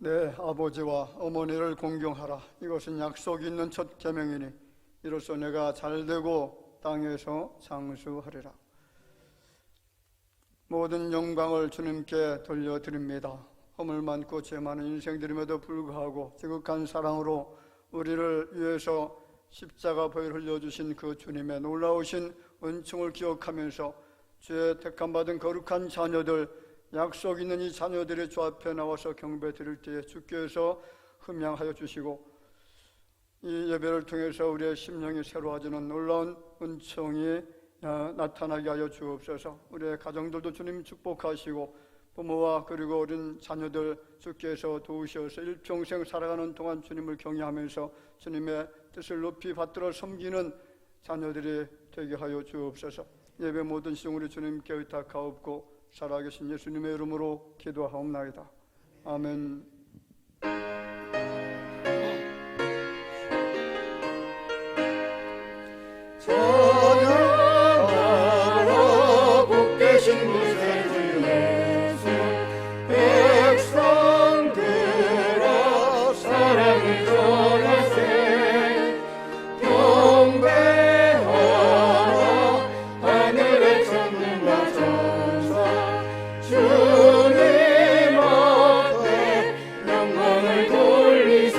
내 아버지와 어머니를 공경하라. 이것은 약속이 있는 첫 계명이니 이로써 내가 잘되고 땅에서 장수하리라. 모든 영광을 주님께 돌려드립니다. 허물 많고 죄 많은 인생들임에도 불구하고 지극한 사랑으로 우리를 위해서 십자가 보혈을 흘려주신 그 주님의 놀라우신 은총을 기억하면서 주의 택함받은 거룩한 자녀들, 약속 있는 이 자녀들이 주 앞에 나와서 경배 드릴 때에 주께서 흠양하여 주시고 이 예배를 통해서 우리의 심령이 새로워지는 놀라운 은총이 나타나게 하여 주옵소서. 우리의 가정들도 주님 축복하시고 부모와 그리고 어린 자녀들 주께서 도우셔서 일평생 살아가는 동안 주님을 경외하면서 주님의 뜻을 높이 받들어 섬기는 자녀들이 되게 하여 주옵소서. 예배 모든 시종 우리 주님께 의탁하옵고 살아계신 예수님의 이름으로 기도하옵나이다. 아멘. 찬양하라 복되신 구세주 예수 백성들아 사랑을 전하세 경배하라 하늘의 천군과 천사 주님 앞에 영광을 돌리세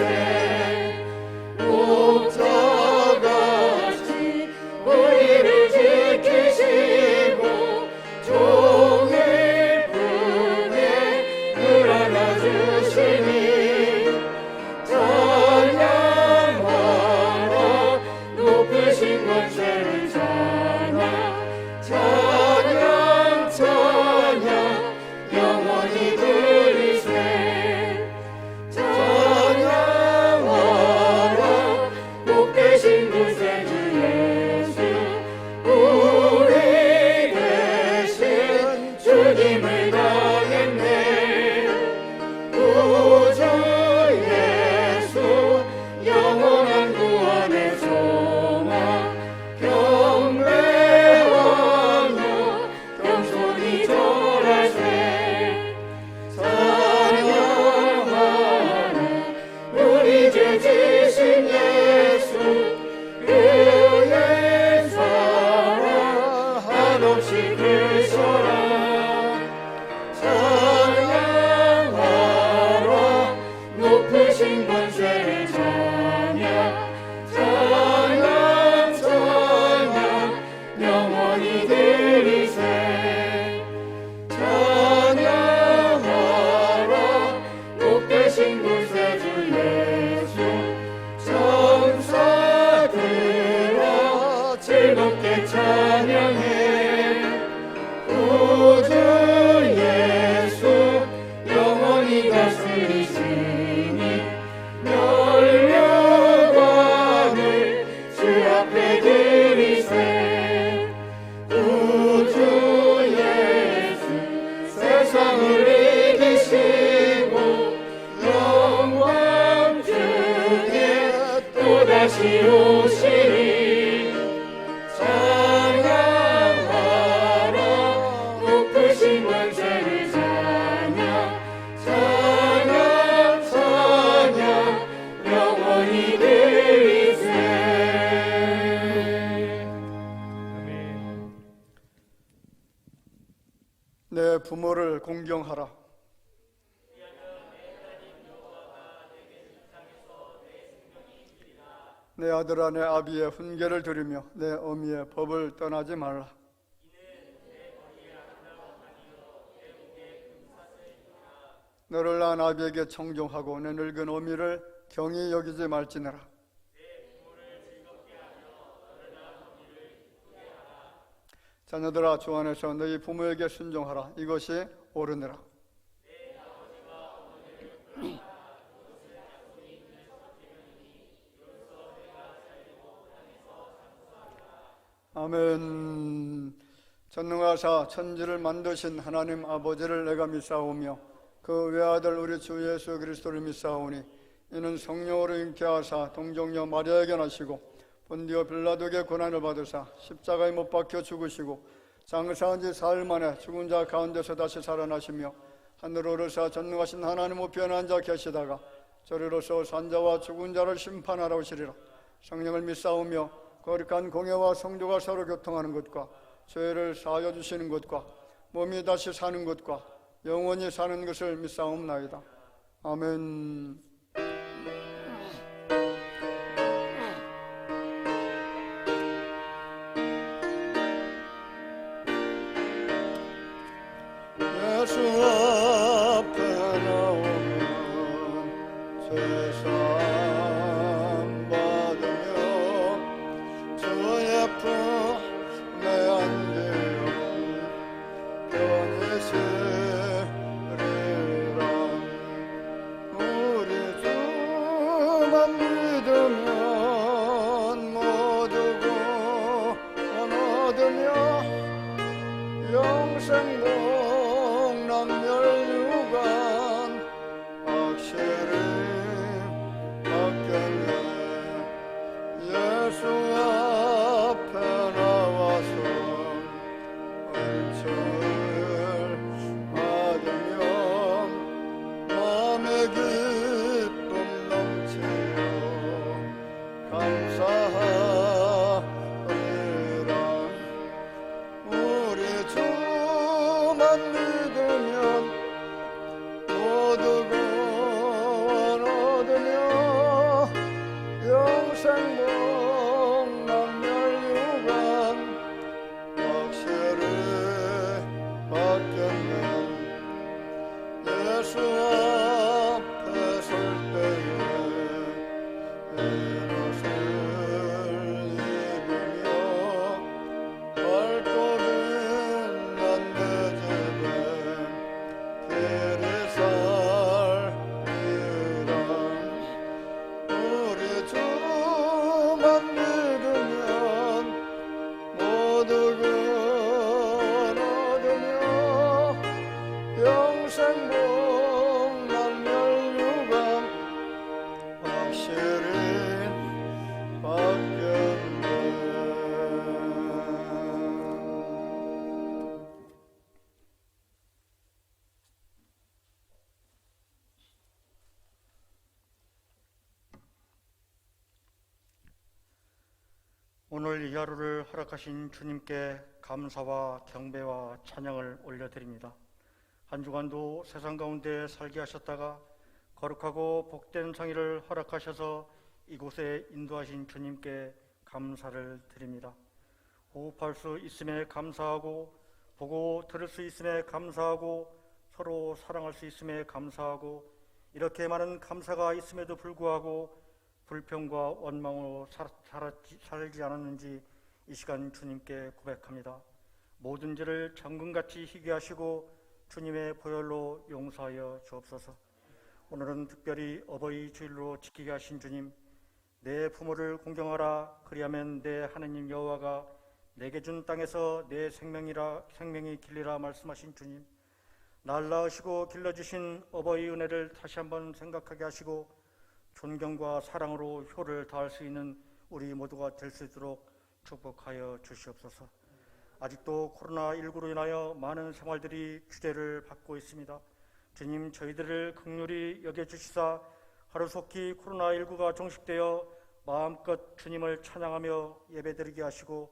목자같이 우리를 지키시고 종일 품에 끌어다 주시니 찬양하라 높으신 권세를 찬양 찬양 찬양 영원히 들리세 찬양하라 복되신 구세주 예수 우리 대신 주님을 당했네 구주 예수 영원한 구원의 소망 경배하며 겸손히 절하세 찬양하라 우리 죄 지신 예수 그의 사랑 한없이 크셔라 찬양하라 높으신 권세를 찬양 찬양 찬양 영원히 들리세 찬양하라 높으신 구세주 예수 천사들아 즐겁게 찬양해 구주 예수 영원히 다스리시니 멸류관을 주 앞에 드리세 구주 예수 세상을 이기시고 영광 중에 또다시 오시리 찬양하라 높으신 권세를 찬양 찬양 찬양 영원히 들리세. 내 부모를 공경하라. 내 아들아 내 아비의 훈계를 들으며 내 어미의 법을 떠나지 말라. 너를 낳은 아비에게 청종하고 내 늙은 어미를 경히 여기지 말지니라. 자녀들아 주 안에서 너희 부모에게 순종하라. 이것이 옳으니라. 아멘. 전능하사 천지를 만드신 하나님 아버지를 내가 믿사오며 그 외아들 우리 주 예수 그리스도를 믿사오니 이는 성령으로 잉태하사 동정녀 마리아에게 나시고 본디오 빌라도에게 고난을 받으사 십자가에 못 박혀 죽으시고 장사한 지 사흘 만에 죽은 자 가운데서 다시 살아나시며 하늘으로서 전능하신 하나님 우편에 앉아 계시다가 저리로서 산자와 죽은 자를 심판하러 오시리라. 성령을 믿사오며 거룩한 공예와 성도가 서로 교통하는 것과 죄를 사하여 주시는 것과 몸이 다시 사는 것과 영원히 사는 것을 믿사옵나이다. 아멘. 예수 앞에 나오면 죄사함 받으며 주의 품에 안기어 편히 쉬리라. 우리 주만 믿으면 모두 구원 얻으며 영생 멸류관 확실히 받겠네. 예수 앞에 나와서 은총을 받으면 마음의 기쁨 넘치며 감사하리라. 우리 주만 믿으면 모두 구원 얻으며 영생 복락멸류관 확실히 받겠네. 예수 앞에 설 때에 이것을 입으며 밝고 빛난 내 집에 길이 살리라. 우리 주만 믿으면 모두 구원 얻으며 영생 복락멸류관 확실히 받겠네. 오늘 이 하루를 허락하신 주님께 감사와 경배와 찬양을 올려드립니다. 한 주간도 세상 가운데 살게 하셨다가 거룩하고 복된 성의를 허락하셔서 이곳에 인도하신 주님께 감사를 드립니다. 호흡할 수 있음에 감사하고 보고 들을 수 있음에 감사하고 서로 사랑할 수 있음에 감사하고 이렇게 많은 감사가 있음에도 불구하고 불평과 원망으로 살지 않았는지 이 시간 주님께 고백합니다. 모든 죄를 정금같이 희게 하시고 주님의 보혈로 용서하여 주옵소서. 오늘은 특별히 어버이 주일로 지키게 하신 주님, 내 부모를 공경하라 그리하면 내 하나님 여호와가 내게 준 땅에서 내 생명이 길리라 말씀하신 주님, 날 낳으시고 길러주신 어버이 은혜를 다시 한번 생각하게 하시고 존경과 사랑으로 효를 다할 수 있는 우리 모두가 될 수 있도록 축복하여 주시옵소서. 아직도 코로나19로 인하여 많은 생활들이 규제를 받고 있습니다. 주님, 저희들을 긍휼히 여겨주시사 하루속히 코로나19가 종식되어 마음껏 주님을 찬양하며 예배드리게 하시고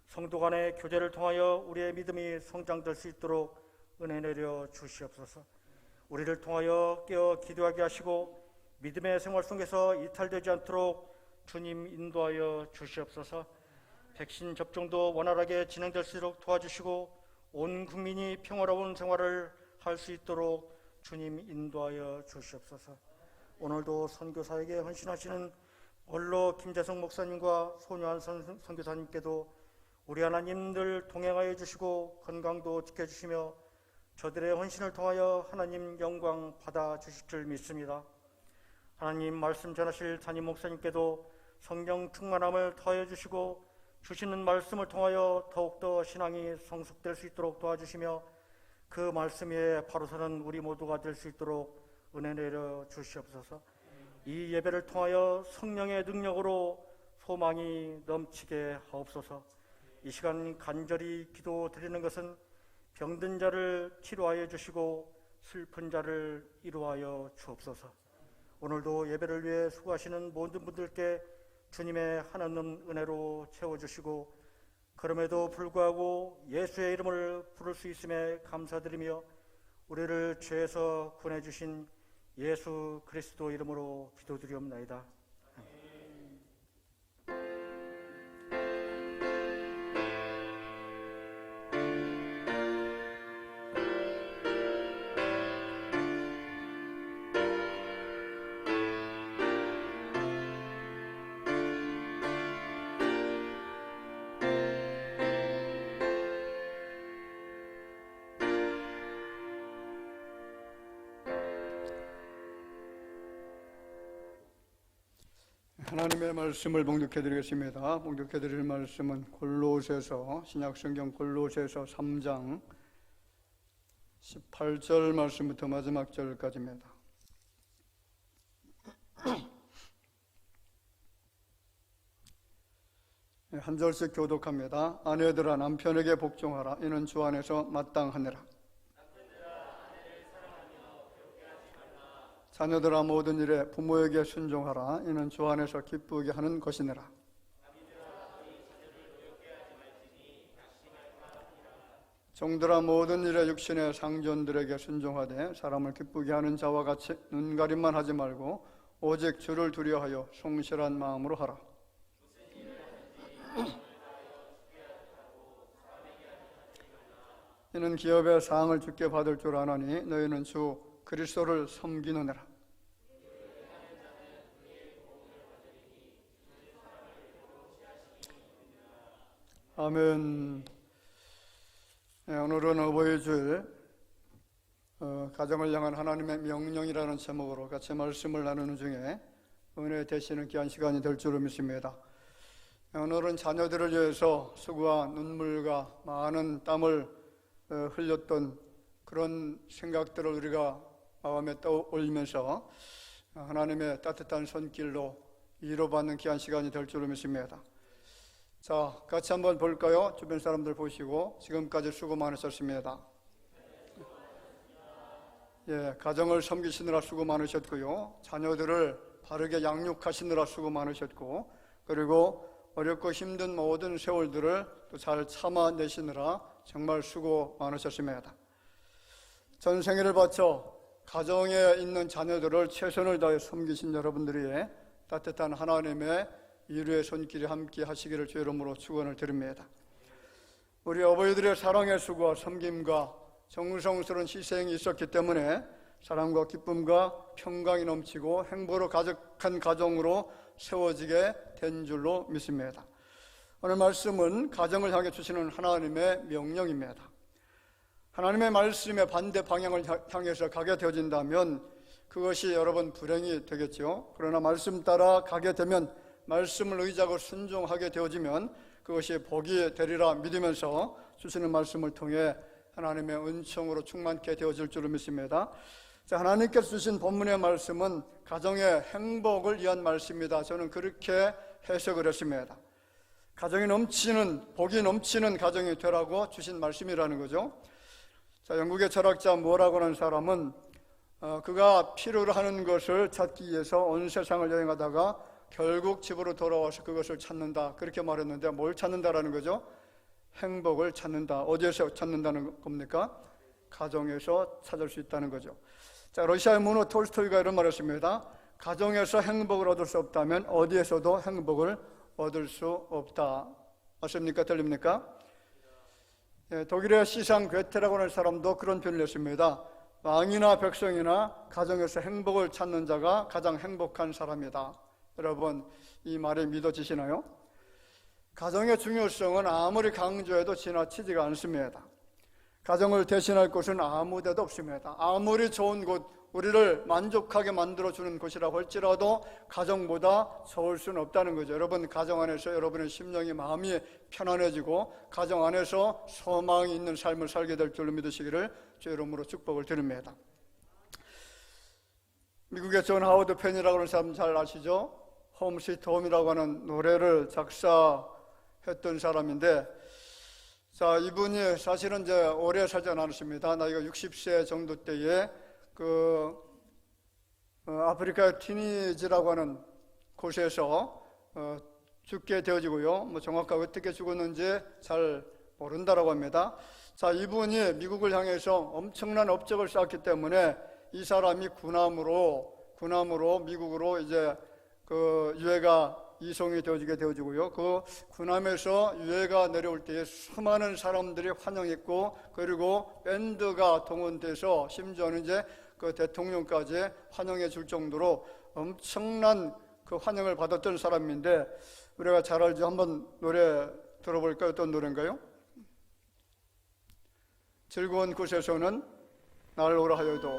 성도 간의 교제를 통하여 우리의 믿음이 성장될 수 있도록 은혜 내려 주시옵소서. 우리를 통하여 깨어 기도하게 하시고 믿음의 생활 속에서 이탈되지 않도록 주님 인도하여 주시옵소서. 백신 접종도 원활하게 진행될 수 있도록 도와주시고 온 국민이 평화로운 생활을 할 수 있도록 주님 인도하여 주시옵소서. 오늘도 선교사에게 헌신하시는 원로 김재성 목사님과 손요한 선교사님께도 우리 하나님 늘 동행하여 주시고 건강도 지켜주시며 저들의 헌신을 통하여 하나님 영광 받아 주실 줄 믿습니다. 하나님 말씀 전하실 담임 목사님께도 성령 충만함을 더하여 주시고 주시는 말씀을 통하여 더욱더 신앙이 성숙될 수 있도록 도와주시며 그 말씀 위에 바로 서는 우리 모두가 될 수 있도록 은혜 내려 주시옵소서. 이 예배를 통하여 성령의 능력으로 소망이 넘치게 하옵소서. 이 시간 간절히 기도드리는 것은 병든 자를 치료하여 주시고 슬픈 자를 이루하여 주옵소서. 오늘도 예배를 위해 수고하시는 모든 분들께 주님의 한없는 은혜로 채워주시고, 그럼에도 불구하고 예수의 이름을 부를 수 있음에 감사드리며 우리를 죄에서 구원해주신 예수 그리스도 이름으로 기도드리옵나이다. 하나님의 말씀을 봉독해 드리겠습니다. 봉독해 드릴 말씀은 골로새서, 신약성경 골로새서 3장 18절 말씀부터 마지막 절까지입니다. 한 절씩 교독합니다. 아내들아 남편에게 복종하라. 이는 주 안에서 마땅하니라. 자녀들아 모든 일에 부모에게 순종하라. 이는 주 안에서 기쁘게 하는 것이니라. 종들아 모든 일에 육신의 상전들에게 순종하되 사람을 기쁘게 하는 자와 같이 눈가림만 하지 말고 오직 주를 두려하여 성실한 마음으로 하라. 이는 기업의 사항을 주께 받을 줄 아나니 너희는 주 그리스도를 섬기느니라. 아멘. 오늘은 어버이 주일 가정을 향한 하나님의 명령이라는 제목으로 같이 말씀을 나누는 중에 은혜 되시는 귀한 시간이 될 줄로 믿습니다. 오늘은 자녀들을 위해서 수고와 눈물과 많은 땀을 흘렸던 그런 생각들을 우리가 마음에 떠올리면서 하나님의 따뜻한 손길로 위로받는 귀한 시간이 될 줄로 믿습니다. 자, 같이 한번 볼까요? 주변 사람들 보시고 지금까지 수고 많으셨습니다. 예, 가정을 섬기시느라 수고 많으셨고요. 자녀들을 바르게 양육하시느라 수고 많으셨고, 그리고 어렵고 힘든 모든 세월들을 또 잘 참아내시느라 정말 수고 많으셨습니다. 전생애를 바쳐 가정에 있는 자녀들을 최선을 다해 섬기신 여러분들이 따뜻한 하나님의 위로의 손길이 함께 하시기를 주의 이름으로 축원을 드립니다. 우리 어버이들의 사랑의 수고와 섬김과 정성스러운 희생이 있었기 때문에 사랑과 기쁨과 평강이 넘치고 행복으로 가득한 가정으로 세워지게 된 줄로 믿습니다. 오늘 말씀은 가정을 향해 주시는 하나님의 명령입니다. 하나님의 말씀의 반대 방향을 향해서 가게 되어진다면 그것이 여러분 불행이 되겠죠. 그러나 말씀 따라 가게 되면, 말씀을 의지하고 순종하게 되어지면 그것이 복이 되리라 믿으면서 주시는 말씀을 통해 하나님의 은총으로 충만케 되어질 줄을 믿습니다. 자, 하나님께서 주신 본문의 말씀은 가정의 행복을 위한 말씀입니다. 저는 그렇게 해석을 했습니다. 가정이 넘치는, 복이 넘치는 가정이 되라고 주신 말씀이라는 거죠. 자, 영국의 철학자 뭐라고 하는 사람은 그가 필요로 하는 것을 찾기 위해서 온 세상을 여행하다가 결국 집으로 돌아와서 그것을 찾는다, 그렇게 말했는데, 뭘 찾는다라는 거죠? 행복을 찾는다. 어디에서 찾는다는 겁니까? 가정에서 찾을 수 있다는 거죠. 자, 러시아의 문호 톨스토이가 이런 말을 했습니다. 가정에서 행복을 얻을 수 없다면 어디에서도 행복을 얻을 수 없다. 맞습니까? 들립니까? 예, 독일의 시상 괴테라고 하는 사람도 그런 표현을 했습니다. 왕이나 백성이나 가정에서 행복을 찾는 자가 가장 행복한 사람이다. 여러분, 이 말이 믿어지시나요? 가정의 중요성은 아무리 강조해도 지나치지가 않습니다. 가정을 대신할 곳은 아무 데도 없습니다. 아무리 좋은 곳, 우리를 만족하게 만들어주는 곳이라고 할지라도 가정보다 좋을 수는 없다는 거죠. 여러분, 가정 안에서 여러분의 심령이, 마음이 편안해지고 가정 안에서 소망이 있는 삶을 살게 될 줄로 믿으시기를 주의 이름으로 축복을 드립니다. 미국의 존 하워드 펜이라고 하는 사람 잘 아시죠? 홈 스위트 홈이라고 하는 노래를 작사했던 사람인데, 자, 이분이 사실은 이제 오래 살지 않았습니다. 나이가 60세 정도 때에 아프리카 티니지라고 하는 곳에서 죽게 되어지고요. 뭐 정확하게 어떻게 죽었는지 잘 모른다라고 합니다. 자, 이분이 미국을 향해서 엄청난 업적을 쌓았기 때문에 이 사람이 군함으로 미국으로 이제 유해가 이송이 되어지고요. 그 군함에서 유해가 내려올 때에 수많은 사람들이 환영했고, 그리고 밴드가 동원돼서 심지어는 이제 그 대통령까지 환영해 줄 정도로 엄청난 그 환영을 받았던 사람인데, 우리가 잘 알죠. 한번 노래 들어볼까요? 어떤 노래인가요? 즐거운 곳에서는 날 오라 하여도.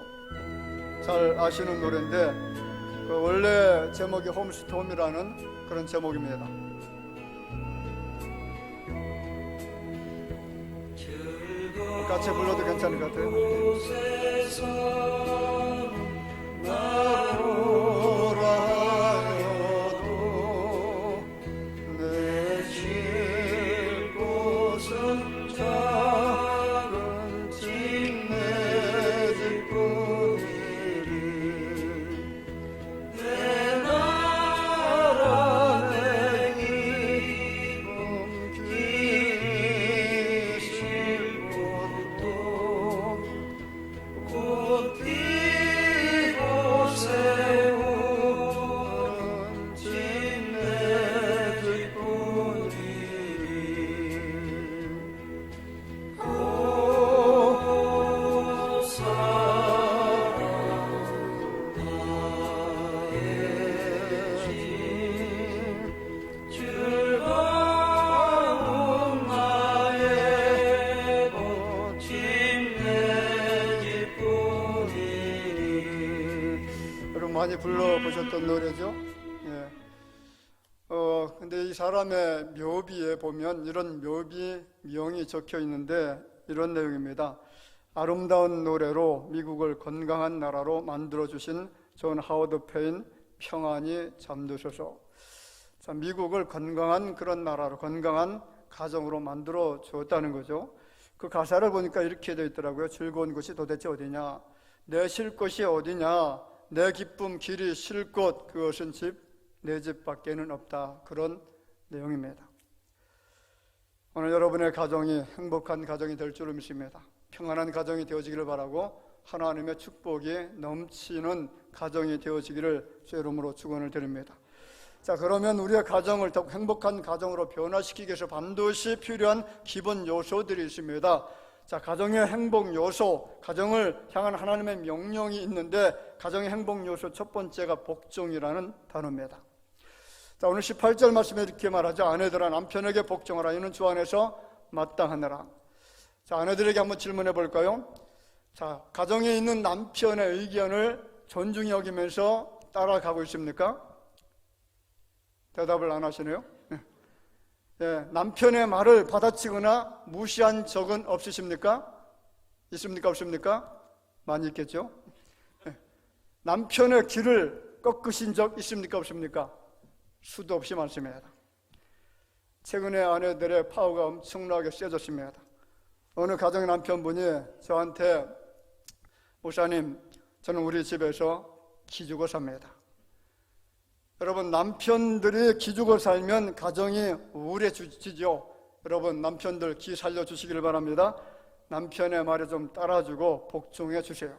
잘 아시는 노래인데 원래 제목이 홈스톰이라는 그런 제목입니다. 같이 불러도 괜찮을 것 같아요. 날 오라 하여도 내 쉴 곳은 작은 집 내 집뿐이리 내 나라 내 기쁨 기실 곳도 꽃 피고 세우는 집 내 집뿐이리 오 사랑 나의 집 즐거운 나의 꽃집 내 집뿐이리. 여러분 많이 불러보셨던 노래죠? 예. 근데 이 사람의 묘비에 보면 이런 묘비 명이 적혀 있는데 이런 내용입니다. 아름다운 노래로 미국을 건강한 나라로 만들어주신 존 하워드 페인 평안히 잠드소서. 자, 미국을 건강한 그런 나라로, 건강한 가정으로 만들어 주었다는 거죠. 그 가사를 보니까 이렇게 되어 있더라고요. 즐거운 곳이 도대체 어디냐? 내 쉴 곳이 어디냐? 내 기쁨 길이 쉴 곳, 그것은 내 집 밖에는 없다. 그런 내용입니다. 오늘 여러분의 가정이 행복한 가정이 될 줄 믿습니다. 평안한 가정이 되어지기를 바라고 하나님의 축복이 넘치는 가정이 되어지기를 주 이름으로 축원을 드립니다. 자, 그러면 우리의 가정을 더욱 행복한 가정으로 변화시키기 위해서 반드시 필요한 기본 요소들이 있습니다. 자, 가정의 행복 요소, 가정을 향한 하나님의 명령이 있는데 가정의 행복 요소 첫 번째가 복종이라는 단어입니다. 자, 오늘 18절 말씀에 이렇게 말하죠. 아내들아 남편에게 복종하라. 이는 주 안에서 마땅하느라. 자, 아내들에게 한번 질문해 볼까요? 자, 가정에 있는 남편의 의견을 존중히 여기면서 따라가고 있습니까? 대답을 안 하시네요. 예, 남편의 말을 받아치거나 무시한 적은 없으십니까? 있습니까? 없습니까? 많이 있겠죠. 예, 남편의 길을 꺾으신 적 있습니까? 없습니까? 수도 없이 많습니다. 최근에 아내들의 파워가 엄청나게 세졌습니다. 어느 가정의 남편분이 저한테 목사님, 저는 우리 집에서 기죽어 삽니다. 여러분, 남편들이 기죽어 살면 가정이 우울해지죠. 여러분, 남편들 기 살려주시기를 바랍니다. 남편의 말에 좀 따라주고 복종해 주세요.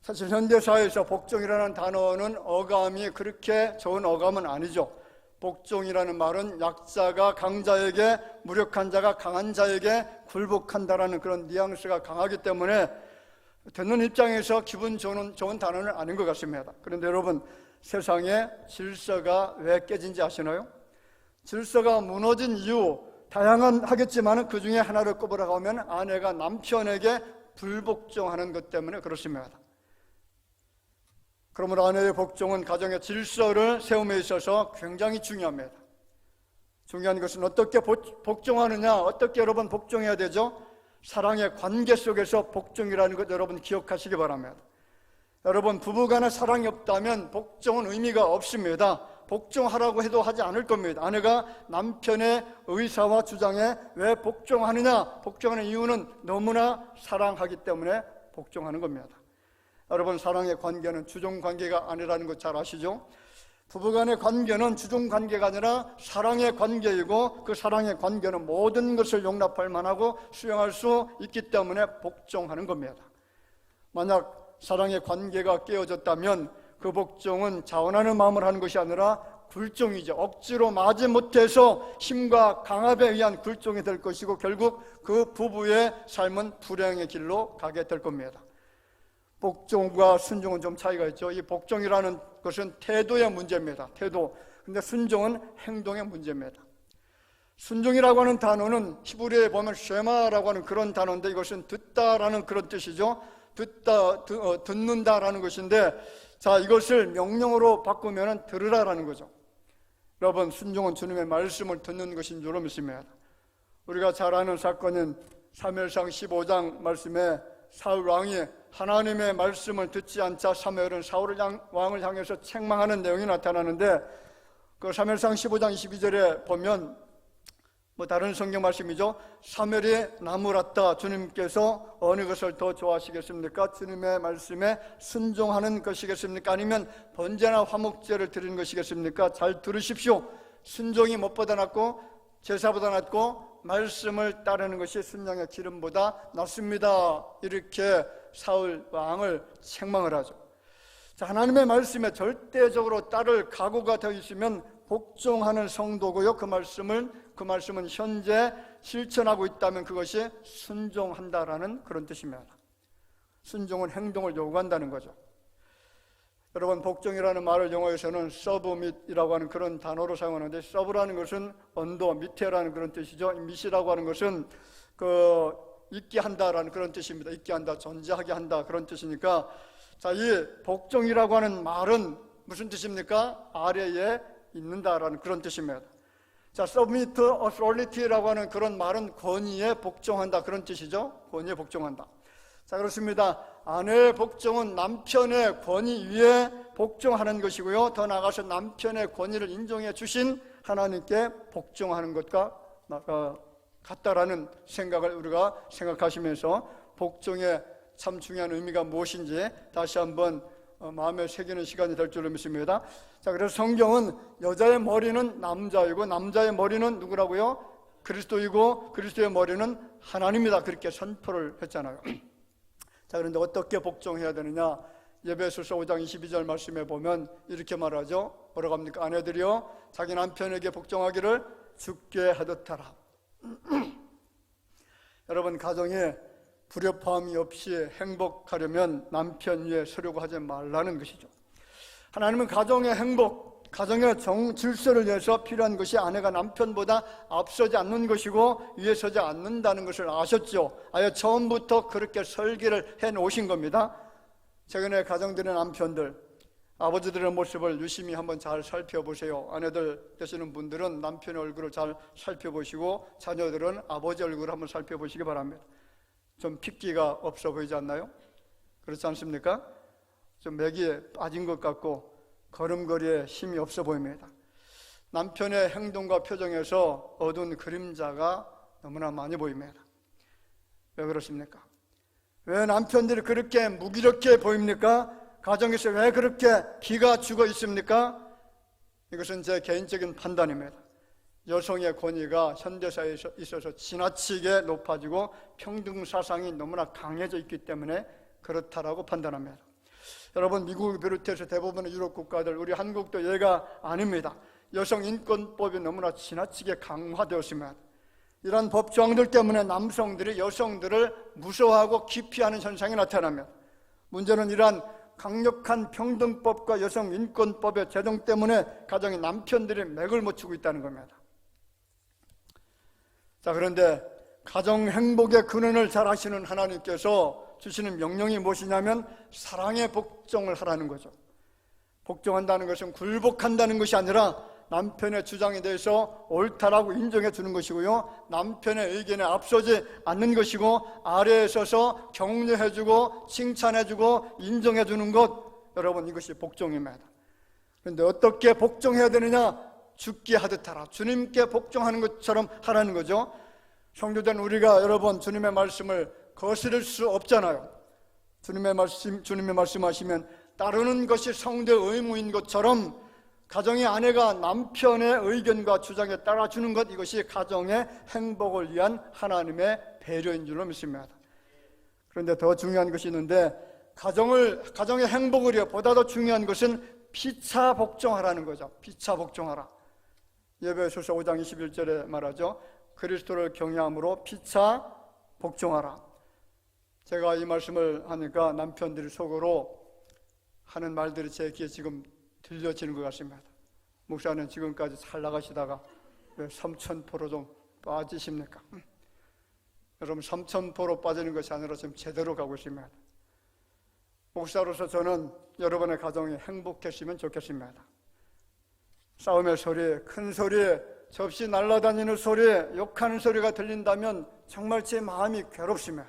사실 현대사회에서 복종이라는 단어는 어감이 그렇게 좋은 어감은 아니죠. 복종이라는 말은 약자가 강자에게, 무력한 자가 강한 자에게 굴복한다라는 그런 뉘앙스가 강하기 때문에 듣는 입장에서 기분 좋은 단어는 아닌 것 같습니다. 그런데 여러분, 세상에 질서가 왜 깨진지 아시나요? 질서가 무너진 이유 다양하겠지만 그 중에 하나를 꼽으라고 하면 아내가 남편에게 불복종하는 것 때문에 그렇습니다. 그러므로 아내의 복종은 가정의 질서를 세움에 있어서 굉장히 중요합니다. 중요한 것은 어떻게 복종하느냐, 어떻게 여러분 복종해야 되죠? 사랑의 관계 속에서 복종이라는 것 여러분 기억하시기 바랍니다. 여러분, 부부간에 사랑이 없다면 복종은 의미가 없습니다. 복종하라고 해도 하지 않을 겁니다. 아내가 남편의 의사와 주장에 왜 복종하느냐? 복종하는 이유는 너무나 사랑하기 때문에 복종하는 겁니다. 여러분, 사랑의 관계는 주종관계가 아니라는 거 잘 아시죠? 부부간의 관계는 주종관계가 아니라 사랑의 관계이고, 그 사랑의 관계는 모든 것을 용납할 만하고 수용할 수 있기 때문에 복종하는 겁니다. 만약 사랑의 관계가 깨어졌다면 그 복종은 자원하는 마음을 하는 것이 아니라 굴종이죠. 억지로 마지못해서 힘과 강압에 의한 굴종이 될 것이고, 결국 그 부부의 삶은 불행의 길로 가게 될 겁니다. 복종과 순종은 좀 차이가 있죠. 이 복종이라는 것은 태도의 문제입니다. 태도. 근데 순종은 행동의 문제입니다. 순종이라고 하는 단어는 히브리어에 보면 쉐마라고 하는 그런 단어인데, 이것은 듣다라는 그런 뜻이죠. 듣는다라는 것인데, 자, 이것을 명령어로 바꾸면 들으라라는 거죠. 여러분, 순종은 주님의 말씀을 듣는 것인 줄 믿습니다. 우리가 잘 아는 사건인 사무엘상 15장 말씀에 사울 왕이 하나님의 말씀을 듣지 않자 사무엘은 사울 왕을 향해서 책망하는 내용이 나타나는데, 그 사무엘상 15장 22절에 보면 다른 성경 말씀이죠. 사무엘이 나무랐다. 주님께서 어느 것을 더 좋아하시겠습니까? 주님의 말씀에 순종하는 것이겠습니까? 아니면 번제나 화목제를 드리는 것이겠습니까? 잘 들으십시오. 순종이 무엇보다 낫고 제사보다 낫고 말씀을 따르는 것이 순양의 기름보다 낫습니다. 이렇게 사울 왕을 책망을 하죠. 자, 하나님의 말씀에 절대적으로 따를 각오가 되어 있으면 복종하는 성도고요. 그 말씀은 현재 실천하고 있다면 그것이 순종한다라는 그런 뜻입니다. 순종은 행동을 요구한다는 거죠. 여러분, 복종이라는 말을 영어에서는 서브밋이라고 하는 그런 단어로 사용하는데, 서브라는 것은 언더, 밑에라는 그런 뜻이죠. 밑이라고 하는 것은 있게 한다라는 그런 뜻입니다. 있게 한다, 존재하게 한다, 그런 뜻이니까, 자, 이 복종이라고 하는 말은 무슨 뜻입니까? 아래에 있는다라는 그런 뜻입니다. 자, submit to authority라고 하는 그런 말은 권위에 복종한다, 그런 뜻이죠. 권위에 복종한다. 자, 그렇습니다. 아내의 복종은 남편의 권위 위에 복종하는 것이고요. 더 나아가서 남편의 권위를 인정해 주신 하나님께 복종하는 것과 같다라는 생각을 우리가 생각하시면서 복종의 참 중요한 의미가 무엇인지 다시 한번 마음에 새기는 시간이 될 줄로 믿습니다. 자, 그래서 성경은 여자의 머리는 남자이고 남자의 머리는 누구라고요? 그리스도이고 그리스도의 머리는 하나님이다, 그렇게 선포를 했잖아요. 자, 그런데 어떻게 복종해야 되느냐? 에베소서 5장 22절 말씀에 보면 이렇게 말하죠. 뭐라고 합니까? 아내들이여 자기 남편에게 복종하기를 주께 하듯 하라. 여러분, 가정에 불협화음이 없이 행복하려면 남편 위에 서려고 하지 말라는 것이죠. 하나님은 가정의 행복, 가정의 질서를 위해서 필요한 것이 아내가 남편보다 앞서지 않는 것이고 위에 서지 않는다는 것을 아셨죠. 아예 처음부터 그렇게 설계를 해놓으신 겁니다. 최근에 가정들의 남편들, 아버지들의 모습을 유심히 한번 잘 살펴보세요. 아내들 되시는 분들은 남편의 얼굴을 잘 살펴보시고 자녀들은 아버지 얼굴을 한번 살펴보시기 바랍니다. 좀 핏기가 없어 보이지 않나요? 그렇지 않습니까? 좀 맥이 빠진 것 같고 걸음걸이에 힘이 없어 보입니다. 남편의 행동과 표정에서 어두운 그림자가 너무나 많이 보입니다. 왜 그렇습니까? 왜 남편들이 그렇게 무기력해 보입니까? 가정에서 왜 그렇게 기가 죽어 있습니까? 이것은 제 개인적인 판단입니다. 여성의 권위가 현대사회에 있어서 지나치게 높아지고 평등 사상이 너무나 강해져 있기 때문에 그렇다라고 판단합니다. 여러분, 미국을 비롯해서 대부분의 유럽 국가들, 우리 한국도 예가 아닙니다. 여성 인권법이 너무나 지나치게 강화되었습니다. 이런 법 조항들 때문에 남성들이 여성들을 무서워하고 기피하는 현상이 나타납니다. 문제는 이러한 강력한 평등법과 여성 인권법의 제정 때문에 가정의 남편들이 맥을 못 추고 있다는 겁니다. 자, 그런데 가정 행복의 근원을 잘 아시는 하나님께서 주시는 명령이 무엇이냐면 사랑의 복종을 하라는 거죠. 복종한다는 것은 굴복한다는 것이 아니라 남편의 주장에 대해서 옳다라고 인정해 주는 것이고요, 남편의 의견에 앞서지 않는 것이고, 아래에 서서 격려해 주고 칭찬해 주고 인정해 주는 것, 여러분, 이것이 복종입니다. 그런데 어떻게 복종해야 되느냐? 죽게 하듯 하라. 주님께 복종하는 것처럼 하라는 거죠. 성도된 우리가 여러분 주님의 말씀을 거스를 수 없잖아요. 주님의 말씀하시면 따르는 것이 성도의 의무인 것처럼 가정의 아내가 남편의 의견과 주장에 따라주는 것, 이것이 가정의 행복을 위한 하나님의 배려인 줄로 믿습니다. 그런데 더 중요한 것이 있는데 가정의 행복을 위해 보다 더 중요한 것은 피차 복종하라는 거죠. 피차 복종하라. 예배소서 5장 21절에 말하죠. 그리스도를 경외함으로 피차 복종하라. 제가 이 말씀을 하니까 남편들이 속으로 하는 말들이 제 귀에 지금 들려지는 것 같습니다. 목사는 지금까지 잘 나가시다가 왜 3000% 좀 빠지십니까? 여러분 3000% 빠지는 것이 아니라 지금 제대로 가고 있습니다. 목사로서 저는 여러분의 가정이 행복했으면 좋겠습니다. 싸움의 소리, 큰 소리, 접시 날아다니는 소리, 욕하는 소리가 들린다면 정말 제 마음이 괴롭습니다.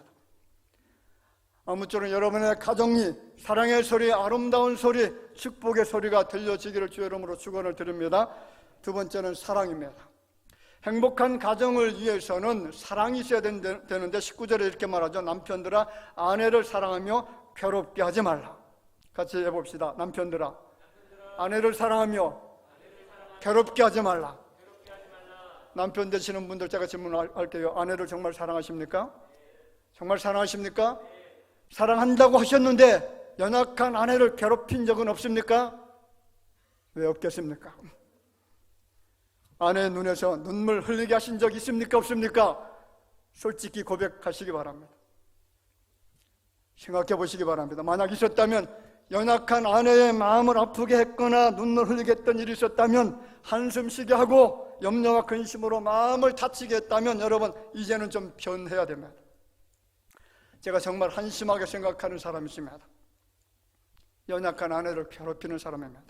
아무쪼록 여러분의 가정이 사랑의 소리, 아름다운 소리, 축복의 소리가 들려지기를 주의 이름으로 축원을 드립니다. 두 번째는 사랑입니다. 행복한 가정을 위해서는 사랑이 있어야 되는데 19절에 이렇게 말하죠. 남편들아 아내를 사랑하며 괴롭게 하지 말라. 같이 해봅시다. 남편들아 아내를 사랑하며 괴롭게 하지 말라. 남편 되시는 분들 제가 질문할게요. 아내를 정말 사랑하십니까? 정말 사랑하십니까? 사랑한다고 하셨는데 연약한 아내를 괴롭힌 적은 없습니까? 왜 없겠습니까? 아내의 눈에서 눈물 흘리게 하신 적 있습니까? 없습니까? 솔직히 고백하시기 바랍니다. 생각해 보시기 바랍니다. 만약 있었다면, 연약한 아내의 마음을 아프게 했거나 눈물 흘리게 했던 일이 있었다면, 한숨 쉬게 하고 염려와 근심으로 마음을 다치게 했다면 여러분 이제는 좀 변해야 됩니다. 제가 정말 한심하게 생각하는 사람이십니다. 연약한 아내를 괴롭히는 사람입니다.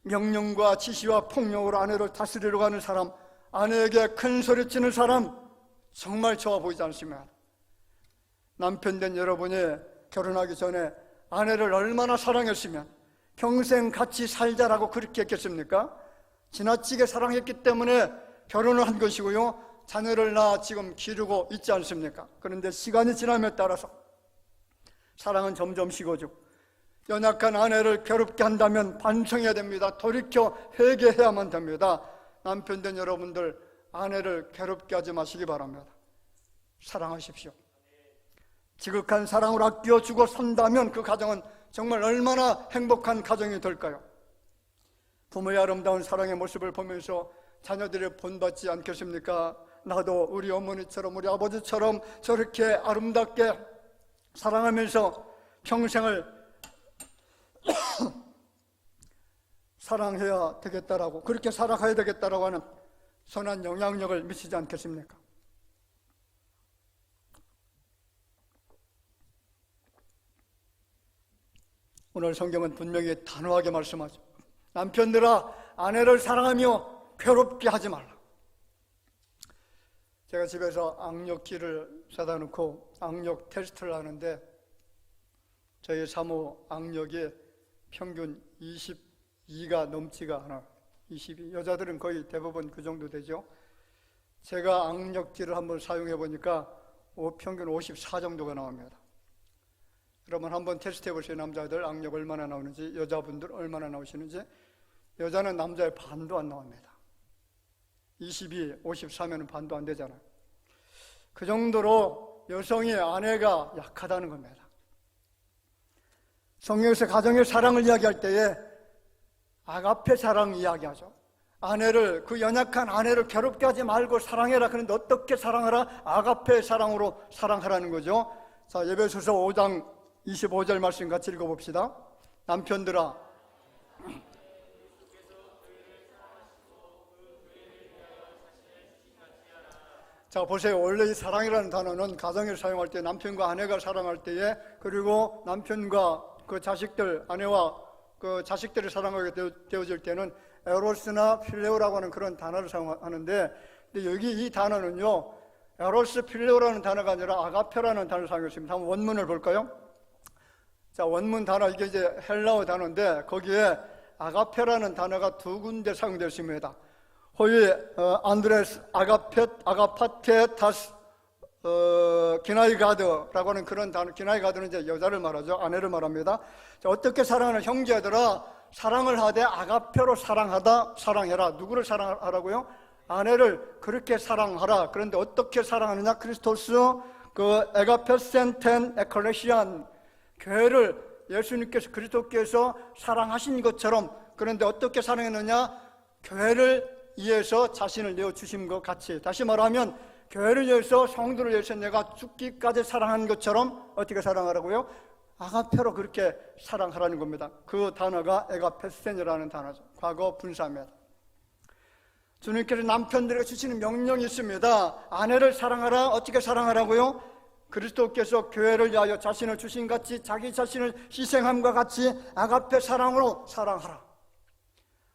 명령과 지시와 폭력으로 아내를 다스리려고 하는 사람, 아내에게 큰 소리치는 사람, 정말 좋아 보이지 않습니다. 남편 된 여러분이 결혼하기 전에 아내를 얼마나 사랑했으면 평생 같이 살자라고 그렇게 했겠습니까? 지나치게 사랑했기 때문에 결혼을 한 것이고요, 자녀를 낳아 지금 기르고 있지 않습니까? 그런데 시간이 지남에 따라서 사랑은 점점 식어지고, 연약한 아내를 괴롭게 한다면 반성해야 됩니다. 돌이켜 회개해야만 됩니다. 남편 된 여러분들, 아내를 괴롭게 하지 마시기 바랍니다. 사랑하십시오. 지극한 사랑을 아껴주고 산다면 그 가정은 정말 얼마나 행복한 가정이 될까요? 부모의 아름다운 사랑의 모습을 보면서 자녀들이 본받지 않겠습니까? 나도 우리 어머니처럼 우리 아버지처럼 저렇게 아름답게 사랑하면서 평생을 사랑해야 되겠다라고, 그렇게 살아가야 되겠다라고 하는 선한 영향력을 미치지 않겠습니까? 오늘 성경은 분명히 단호하게 말씀하죠. 남편들아 아내를 사랑하며 괴롭게 하지 말라. 제가 집에서 악력기를 사다 놓고 악력 테스트를 하는데, 저희 사모 악력이 평균 22가 넘지가 않아요. 22. 여자들은 거의 대부분 그 정도 되죠. 제가 악력기를 한번 사용해 보니까 평균 54 정도가 나옵니다. 여러분 한번 테스트 해보세요. 남자들 악력 얼마나 나오는지, 여자분들 얼마나 나오시는지. 여자는 남자의 반도 안 나옵니다. 22, 54면 반도 안 되잖아요. 그 정도로 여성이 아내가 약하다는 겁니다. 성경에서 가정의 사랑을 이야기할 때에 아가페 사랑 이야기하죠. 아내를, 그 연약한 아내를 괴롭게 하지 말고 사랑해라. 그런데 어떻게 사랑하라? 아가페 사랑으로 사랑하라는 거죠. 자, 에베소서 5장 25절 말씀 같이 읽어봅시다. 남편들아 자, 보세요. 원래 이 사랑이라는 단어는 가정에서 사용할 때, 남편과 아내가 사랑할 때에, 그리고 남편과 그 자식들, 아내와 그 자식들을 사랑하게 되어질 때는 에로스나 필레오라고 하는 그런 단어를 사용하는데, 근데 여기 이 단어는요, 에로스 필레오라는 단어가 아니라 아가페라는 단어를 사용했습니다. 한번 원문을 볼까요? 자, 원문 단어, 이게 이제 헬라어 단어인데 거기에 아가페라는 단어가 두 군데 사용되었습니다. 호위 안드레스 아가파테 다스 기나이가드라고 하는 그런 단어. 기나이가드는 이제 여자를 말하죠. 아내를 말합니다. 자, 어떻게 사랑하는 형제들아, 사랑을 하되 아가페로 사랑해라. 누구를 사랑하라고요? 아내를 그렇게 사랑하라. 그런데 어떻게 사랑하느냐? 크리스토스 그 에가페센텐 에클레시안, 교회를 예수님께서 그리스도께서 사랑하신 것처럼, 그런데 어떻게 사랑했느냐? 교회를 위해서 자신을 내어주신 것 같이, 다시 말하면 교회를 위해서, 성도를 위해서 내가 죽기까지 사랑한 것처럼 어떻게 사랑하라고요? 아가페로 그렇게 사랑하라는 겁니다. 그 단어가 에가페센이라는 단어죠. 과거 분사입니다. 주님께서 남편들에게 주시는 명령이 있습니다. 아내를 사랑하라. 어떻게 사랑하라고요? 그리스도께서 교회를 위하여 자신을 주신 같이, 자기 자신을 희생함과 같이 아가페 사랑으로 사랑하라.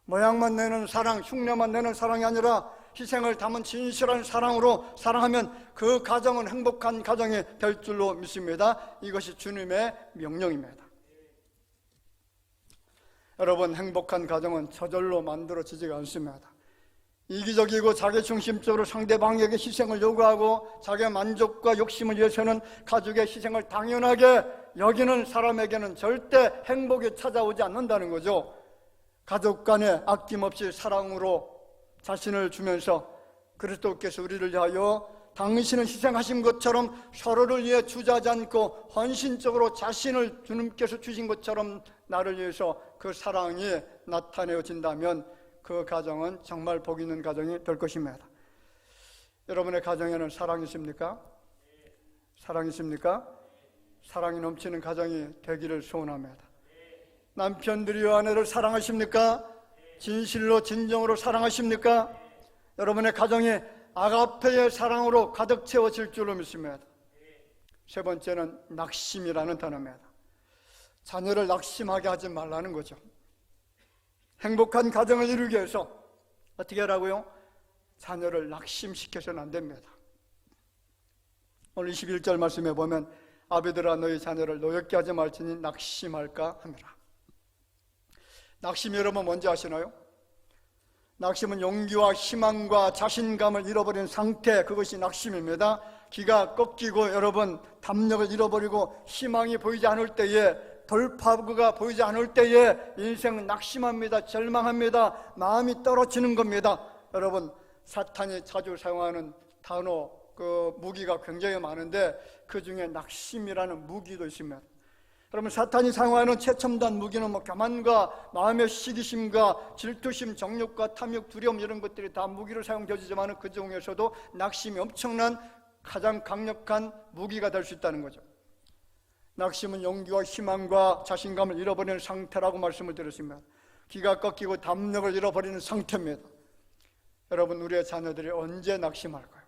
모양만 내는 사랑, 흉내만 내는 사랑이 아니라 희생을 담은 진실한 사랑으로 사랑하면 그 가정은 행복한 가정이 될 줄로 믿습니다. 이것이 주님의 명령입니다. 여러분, 행복한 가정은 저절로 만들어지지가 않습니다. 이기적이고 자기중심적으로 상대방에게 희생을 요구하고 자기의 만족과 욕심을 위해서는 가족의 희생을 당연하게 여기는 사람에게는 절대 행복이 찾아오지 않는다는 거죠. 가족 간에 아낌없이 사랑으로 자신을 주면서 그리스도께서 우리를 위하여 당신은 희생하신 것처럼 서로를 위해 주저하지 않고 헌신적으로 자신을 주님께서 주신 것처럼 나를 위해서 그 사랑이 나타내어진다면 그 가정은 정말 복 있는 가정이 될 것입니다. 여러분의 가정에는 사랑이 있습니까? 사랑이 있습니까? 사랑이 넘치는 가정이 되기를 소원합니다. 남편들이 아내를 사랑하십니까? 진실로 진정으로 사랑하십니까? 여러분의 가정이 아가페의 사랑으로 가득 채워질 줄로 믿습니다. 세 번째는 낙심이라는 단어입니다. 자녀를 낙심하게 하지 말라는 거죠. 행복한 가정을 이루기 위해서 어떻게 하라고요? 자녀를 낙심시켜서는 안 됩니다. 오늘 21절 말씀에 보면 아비들아 너희 자녀를 노엽게 하지 말지니 낙심할까 하느라. 낙심이 여러분 뭔지 아시나요? 낙심은 용기와 희망과 자신감을 잃어버린 상태, 그것이 낙심입니다. 기가 꺾이고 여러분 담력을 잃어버리고 희망이 보이지 않을 때에, 돌파구가 보이지 않을 때에 인생은 낙심합니다. 절망합니다. 마음이 떨어지는 겁니다. 여러분, 사탄이 자주 사용하는 단어, 그 무기가 굉장히 많은데 그 중에 낙심이라는 무기도 있습니다. 여러분, 사탄이 사용하는 최첨단 무기는 교만과 마음의 시기심과 질투심, 정욕과 탐욕, 두려움, 이런 것들이 다 무기로 사용되지만 그 중에서도 낙심이 엄청난 가장 강력한 무기가 될 수 있다는 거죠. 낙심은 용기와 희망과 자신감을 잃어버리는 상태라고 말씀을 드렸습니다. 기가 꺾이고 담력을 잃어버리는 상태입니다. 여러분, 우리의 자녀들이 언제 낙심할까요?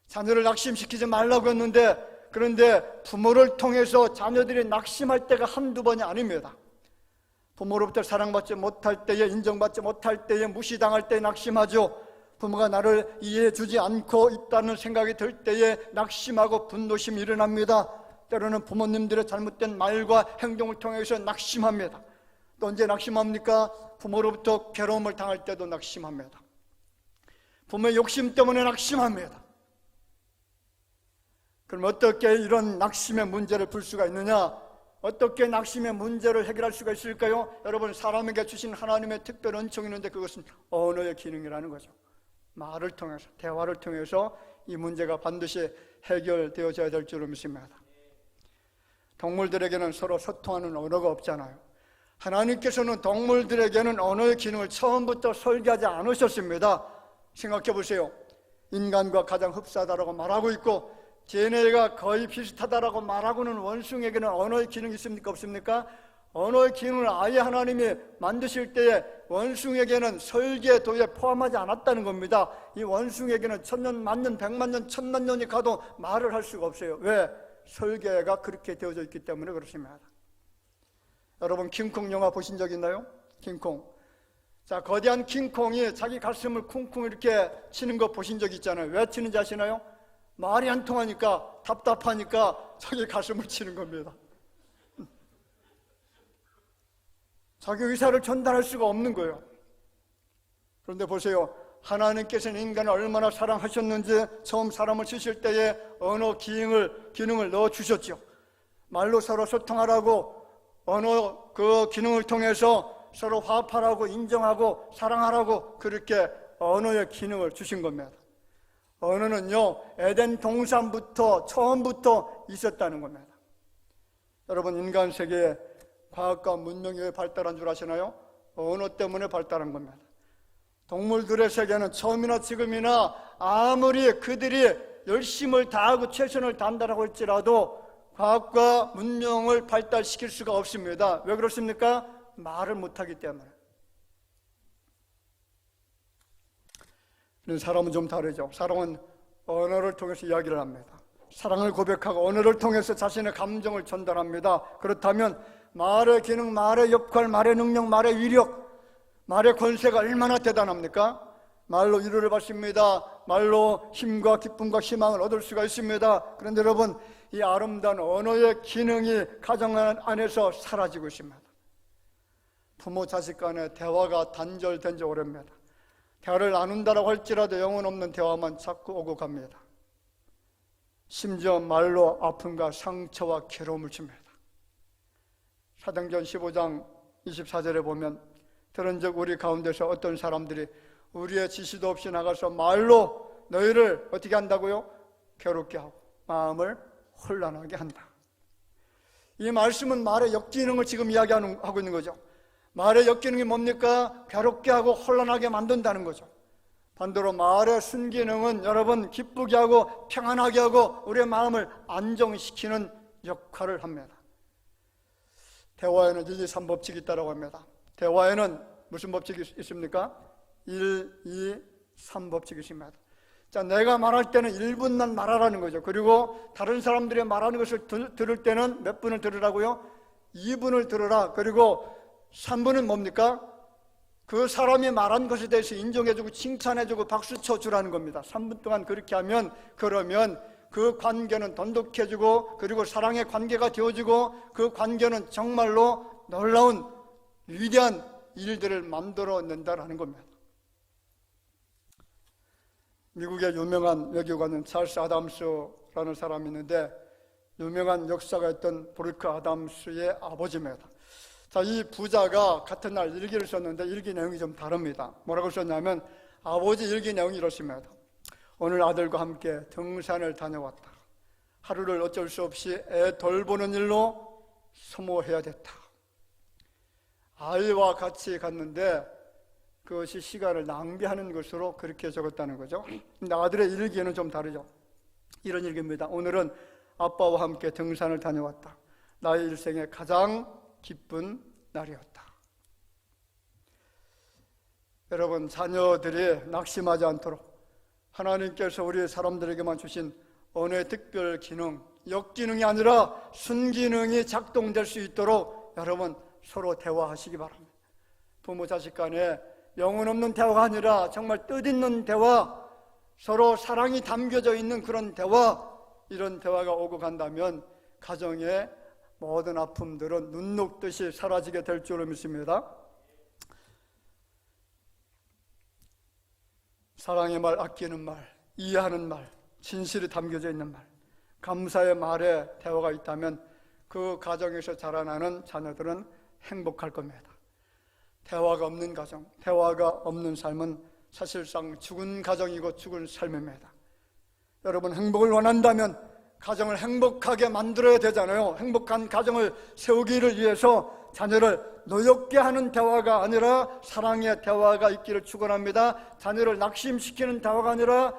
자녀를 낙심시키지 말라고 했는데, 그런데 부모를 통해서 자녀들이 낙심할 때가 한두 번이 아닙니다. 부모로부터 사랑받지 못할 때에, 인정받지 못할 때에, 무시당할 때에 낙심하죠. 부모가 나를 이해해 주지 않고 있다는 생각이 들 때에 낙심하고 분노심이 일어납니다. 때로는 부모님들의 잘못된 말과 행동을 통해서 낙심합니다. 또 언제 낙심합니까? 부모로부터 괴로움을 당할 때도 낙심합니다. 부모의 욕심 때문에 낙심합니다. 그럼 어떻게 이런 낙심의 문제를 풀 수가 있느냐? 어떻게 낙심의 문제를 해결할 수가 있을까요? 여러분, 사람에게 주신 하나님의 특별한 은총이 있는데 그것은 언어의 기능이라는 거죠. 말을 통해서, 대화를 통해서 이 문제가 반드시 해결되어져야 될 줄로 믿습니다. 동물들에게는 서로 소통하는 언어가 없잖아요. 하나님께서는 동물들에게는 언어의 기능을 처음부터 설계하지 않으셨습니다. 생각해 보세요. 인간과 가장 흡사하다고 말하고 있고 DNA가 거의 비슷하다고 말하고는 원숭이에게는 언어의 기능이 있습니까? 없습니까? 언어의 기능을 아예 하나님이 만드실 때에 원숭이에게는 설계도에 포함하지 않았다는 겁니다. 이 원숭이에게는 1000년, 만년, 100만 년, 1000만 년이 가도 말을 할 수가 없어요. 왜? 설계가 그렇게 되어져 있기 때문에 그렇습니다. 여러분, 킹콩 영화 보신 적 있나요? 킹콩. 자, 거대한 킹콩이 자기 가슴을 쿵쿵 이렇게 치는 거 보신 적 있잖아요. 왜 치는지 아시나요? 말이 안 통하니까, 답답하니까 자기 가슴을 치는 겁니다. 자기 의사를 전달할 수가 없는 거예요. 그런데 보세요. 하나님께서는 인간을 얼마나 사랑하셨는지 처음 사람을 주실 때에 언어 기능을 넣어주셨죠. 말로 서로 소통하라고 언어 그 기능을 통해서 서로 화합하라고 인정하고 사랑하라고 그렇게 언어의 기능을 주신 겁니다. 언어는요, 에덴 동산부터 처음부터 있었다는 겁니다. 여러분, 인간 세계에 과학과 문명이 왜 발달한 줄 아시나요? 언어 때문에 발달한 겁니다. 동물들의 세계는 처음이나 지금이나 아무리 그들이 열심을 다하고 최선을 다한다고 할지라도 과학과 문명을 발달시킬 수가 없습니다. 왜 그렇습니까? 말을 못하기 때문에. 사람은 좀 다르죠. 사람은 언어를 통해서 이야기를 합니다. 사랑을 고백하고 언어를 통해서 자신의 감정을 전달합니다. 그렇다면 말의 기능, 말의 역할, 말의 능력, 말의 위력, 말의 권세가 얼마나 대단합니까? 말로 위로를 받습니다. 말로 힘과 기쁨과 희망을 얻을 수가 있습니다. 그런데 여러분, 이 아름다운 언어의 기능이 가정 안에서 사라지고 있습니다. 부모 자식 간의 대화가 단절된 지 오래입니다. 대화를 나눈다라고 할지라도 영혼 없는 대화만 자꾸 오고 갑니다. 심지어 말로 아픔과 상처와 괴로움을 줍니다. 사도행전 15장 24절에 보면 들은즉 우리 가운데서 어떤 사람들이 우리의 지시도 없이 나가서 말로 너희를 어떻게 한다고요? 괴롭게 하고 마음을 혼란하게 한다. 이 말씀은 말의 역기능을 지금 이야기하고 있는 거죠. 말의 역기능이 뭡니까? 괴롭게 하고 혼란하게 만든다는 거죠. 반대로 말의 순기능은 여러분 기쁘게 하고 평안하게 하고 우리의 마음을 안정시키는 역할을 합니다. 대화에는 1, 2, 3법칙이 있다고 합니다. 대화에는 무슨 법칙이 있습니까? 1, 2, 3법칙이 있습니다. 자, 내가 말할 때는 1분만 말하라는 거죠. 그리고 다른 사람들이 말하는 것을 들을 때는 몇 분을 들으라고요? 2분을 들으라. 그리고 3분은 뭡니까? 그 사람이 말한 것에 대해서 인정해주고 칭찬해주고 박수 쳐주라는 겁니다. 3분 동안 그렇게 하면 그러면 그 관계는 돈독해지고 그리고 사랑의 관계가 되어지고 그 관계는 정말로 놀라운 위대한 일들을 만들어낸다는 겁니다. 미국의 유명한 외교관은 찰스 아담스라는 사람이 있는데 유명한 역사가 있던 브루크 아담스의 아버지입니다. 자, 이 부자가 같은 날 일기를 썼는데 일기 내용이 좀 다릅니다. 뭐라고 썼냐면 아버지 일기 내용이 이렇습니다. 오늘 아들과 함께 등산을 다녀왔다. 하루를 어쩔 수 없이 애 돌보는 일로 소모해야 됐다. 아이와 같이 갔는데 그것이 시간을 낭비하는 것으로 그렇게 적었다는 거죠. 근데 아들의 일기에는 좀 다르죠. 이런 일기입니다. 오늘은 아빠와 함께 등산을 다녀왔다. 나의 일생에 가장 기쁜 날이었다. 여러분, 자녀들이 낙심하지 않도록 하나님께서 우리 사람들에게만 주신 언어의 특별 기능, 역기능이 아니라 순기능이 작동될 수 있도록 여러분 서로 대화하시기 바랍니다. 부모 자식 간에 영혼 없는 대화가 아니라 정말 뜻있는 대화, 서로 사랑이 담겨져 있는 그런 대화, 이런 대화가 오고 간다면 가정의 모든 아픔들은 눈 녹듯이 사라지게 될 줄로 믿습니다. 사랑의 말, 아끼는 말, 이해하는 말, 진실이 담겨져 있는 말, 감사의 말에 대화가 있다면 그 가정에서 자라나는 자녀들은 행복할 겁니다. 대화가 없는 가정, 대화가 없는 삶은 사실상 죽은 가정이고 죽은 삶입니다. 여러분, 행복을 원한다면 가정을 행복하게 만들어야 되잖아요. 행복한 가정을 세우기를 위해서 자녀를 노엽게 하는 대화가 아니라 사랑의 대화가 있기를 축원합니다. 자녀를 낙심시키는 대화가 아니라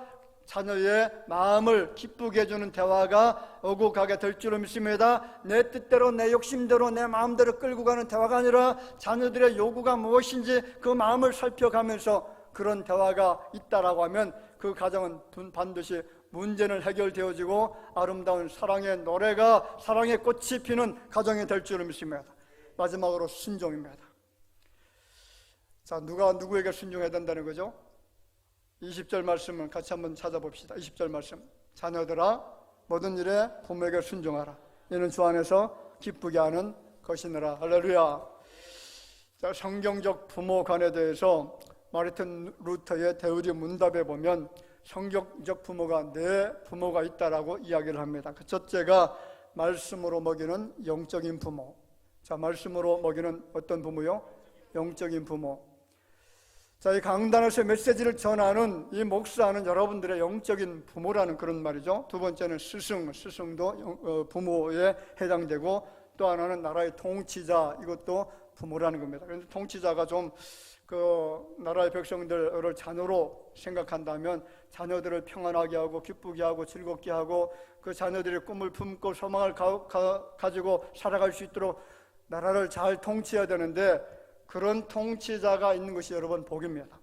자녀의 마음을 기쁘게 해주는 대화가 오고 가게 될 줄로 믿습니다. 내 뜻대로 내 욕심대로 내 마음대로 끌고 가는 대화가 아니라 자녀들의 요구가 무엇인지 그 마음을 살펴가면서 그런 대화가 있다라고 하면 그 가정은 반드시 문제는 해결되어지고 아름다운 사랑의 노래가, 사랑의 꽃이 피는 가정이 될 줄로 믿습니다. 마지막으로 순종입니다. 자, 누가 누구에게 순종해야 된다는 거죠? 20절 말씀을 같이 한번 찾아봅시다. 20절 말씀. 자녀들아, 모든 일에 부모에게 순종하라. 이는 주 안에서 기쁘게 하는 것이니라. 할렐루야. 자, 성경적 부모관에 대해서 마르틴 루터의 대의리 문답에 보면 성경적 부모가 네 부모가 있다라고 이야기를 합니다. 그 첫째가 말씀으로 먹이는 영적인 부모. 자, 말씀으로 먹이는 어떤 부모요? 영적인 부모. 자, 이 강단에서 메시지를 전하는 이 목사는 여러분들의 영적인 부모라는 그런 말이죠. 두 번째는 스승도 부모에 해당되고, 또 하나는 나라의 통치자, 이것도 부모라는 겁니다. 그런데 통치자가 좀 나라의 백성들을 자녀로 생각한다면 자녀들을 평안하게 하고 기쁘게 하고 즐겁게 하고 그 자녀들의 꿈을 품고 소망을 가지고 살아갈 수 있도록 나라를 잘 통치해야 되는데, 그런 통치자가 있는 것이 여러분 복입니다.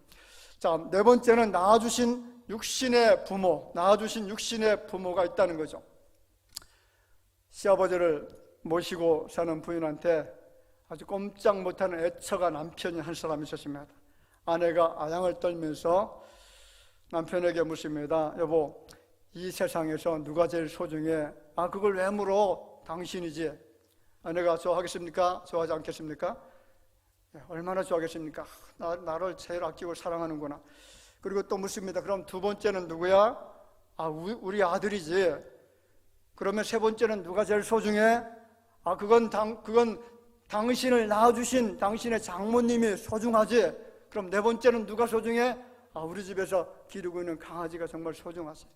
자, 네 번째는 낳아주신 육신의 부모가 있다는 거죠. 시아버지를 모시고 사는 부인한테 아주 꼼짝 못하는 애처가 남편이 한 사람이 있었습니다. 아내가 아양을 떨면서 남편에게 묻습니다. 여보, 이 세상에서 누가 제일 소중해? 아, 그걸 왜 물어? 당신이지. 아내가 좋아하겠습니까? 좋아하지 않겠습니까? 얼마나 좋아하겠습니까? 나를 제일 아끼고 사랑하는구나. 그리고 또 묻습니다. 그럼 두 번째는 누구야? 아, 우리 아들이지. 그러면 세 번째는 누가 제일 소중해? 아, 그건 당신을 낳아주신 당신의 장모님이 소중하지. 그럼 네 번째는 누가 소중해? 아, 우리 집에서 기르고 있는 강아지가 정말 소중하지.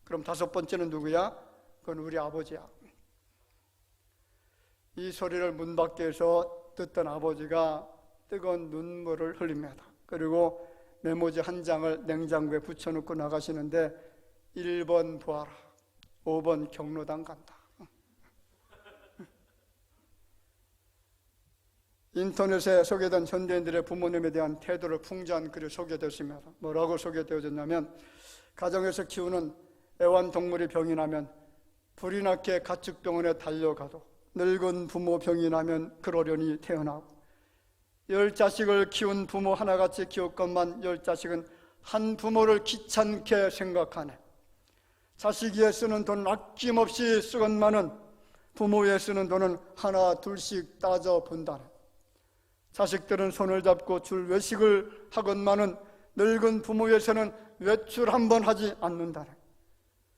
그럼 다섯 번째는 누구야? 그건 우리 아버지야. 이 소리를 문 밖에서 듣던 아버지가 뜨거운 눈물을 흘립니다. 그리고 메모지 한 장을 냉장고에 붙여놓고 나가시는데 1번 부하라, 5번 경로당 간다. 인터넷에 소개된 현대인들의 부모님에 대한 태도를 풍자한 글이 소개됐습니다. 뭐라고 소개되어졌냐면, 가정에서 키우는 애완동물이 병이 나면 불이 나게 가축병원에 달려가도 늙은 부모 병이 나면 그러려니 태어나고, 10자식을 키운 부모 하나같이 키웠건만 10자식은 한 부모를 귀찮게 생각하네. 자식 위에 쓰는 돈 아낌없이 쓰건만은 부모 위에 쓰는 돈은 하나 둘씩 따져 본다네. 자식들은 손을 잡고 줄 외식을 하건만은 늙은 부모 위해서는 외출 한번 하지 않는다네.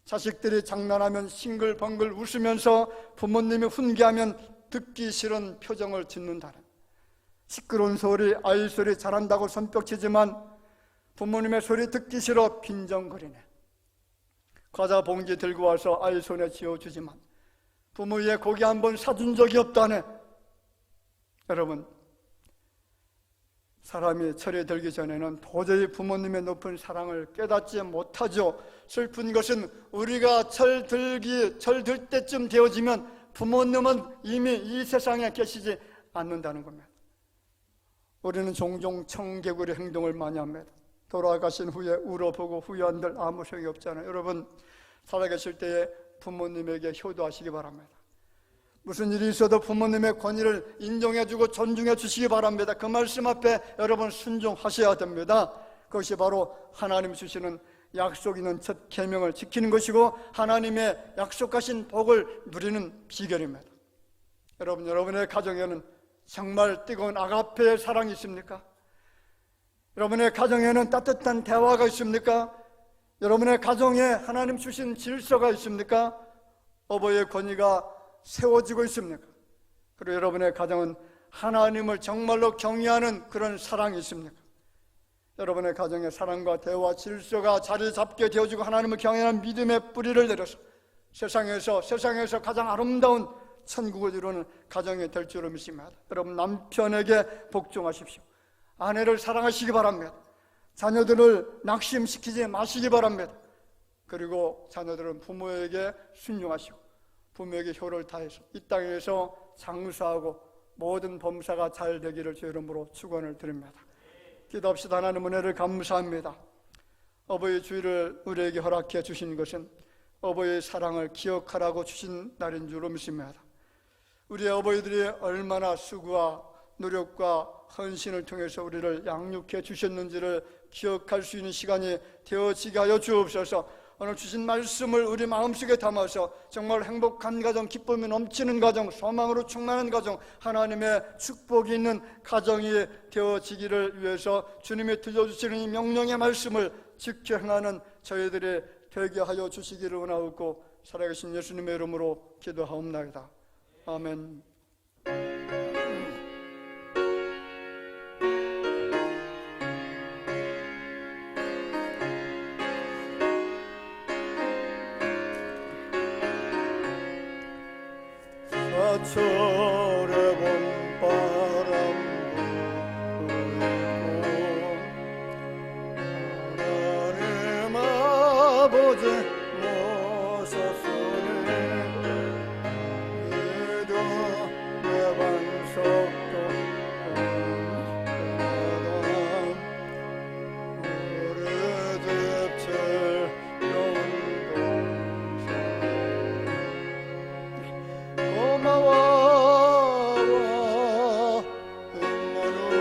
자식들이 장난하면 싱글벙글 웃으면서 부모님이 훈계하면 듣기 싫은 표정을 짓는다네. 시끄러운 소리, 아이 소리 잘한다고 손뼉치지만 부모님의 소리 듣기 싫어 빈정거리네. 과자 봉지 들고 와서 아이 손에 쥐어주지만 부모 위에 고기 한번 사준 적이 없다네. 여러분, 사람이 철이 들기 전에는 도저히 부모님의 높은 사랑을 깨닫지 못하죠. 슬픈 것은 우리가 철 들 때쯤 되어지면 부모님은 이미 이 세상에 계시지 않는다는 겁니다. 우리는 종종 청개구리 행동을 많이 합니다. 돌아가신 후에 울어보고 후회한들 아무 소용이 없잖아요. 여러분, 살아계실 때에 부모님에게 효도하시기 바랍니다. 무슨 일이 있어도 부모님의 권위를 인정해주고 존중해 주시기 바랍니다. 그 말씀 앞에 여러분 순종하셔야 됩니다. 그것이 바로 하나님 주시는 약속 있는 첫 계명을 지키는 것이고 하나님의 약속하신 복을 누리는 비결입니다. 여러분, 여러분의 가정에는 정말 뜨거운 아가페의 사랑이 있습니까? 여러분의 가정에는 따뜻한 대화가 있습니까? 여러분의 가정에 하나님 주신 질서가 있습니까? 어버이의 권위가 세워지고 있습니까? 그리고 여러분의 가정은 하나님을 정말로 경외하는 그런 사랑이 있습니까? 여러분의 가정에 사랑과 대화, 질서가 자리 잡게 되어지고 하나님을 경외하는 믿음의 뿌리를 내려서 세상에서 가장 아름다운 천국을 이루는 가정이 될 줄을 믿습니다. 여러분, 남편에게 복종하십시오. 아내를 사랑하시기 바랍니다. 자녀들을 낙심시키지 마시기 바랍니다. 그리고 자녀들은 부모에게 순종하시고 부모에게 효를 다해서 이 땅에서 장수하고 모든 범사가 잘 되기를 주의 이름으로 축원을 드립니다. 기도합시다. 하나님 은혜를 감사합니다. 어버이 주일을 우리에게 허락해 주신 것은 어버이의 사랑을 기억하라고 주신 날인 줄로 믿습니다. 우리의 어버이들이 얼마나 수고와 노력과 헌신을 통해서 우리를 양육해 주셨는지를 기억할 수 있는 시간이 되어지게 하여 주옵소서. 오늘 주신 말씀을 우리 마음속에 담아서 정말 행복한 가정, 기쁨이 넘치는 가정, 소망으로 충만한 가정, 하나님의 축복이 있는 가정이 되어지기를 위해서 주님이 들려주시는 이 명령의 말씀을 지켜 행하는 저희들이 되게 하여 주시기를 원하옵고 살아계신 예수님의 이름으로 기도하옵나이다. 아멘. 사철의 봄바람도 불고 하나님 아버지 모셨으니 이도 내 반석도 우리 집 제일 좋은 동산 고마워라 임마누엘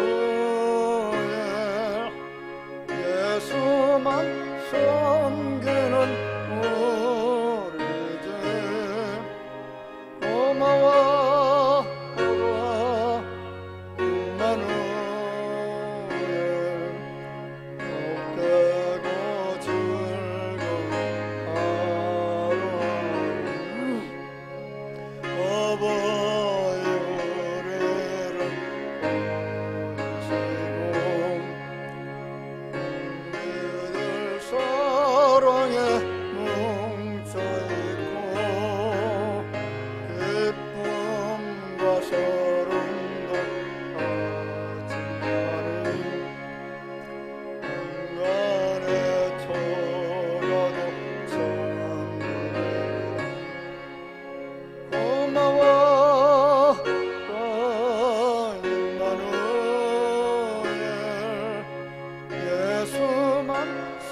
예수만 섬기는 우리 집 고마워라 임마누엘 복되고 즐거운 하루 어버이 우리를 보시고 우리들 사랑에 뭉쳐있고 기쁨과 서름도 하지만은 인간의 초가도 천국이라 고마워 임마누엘 예수만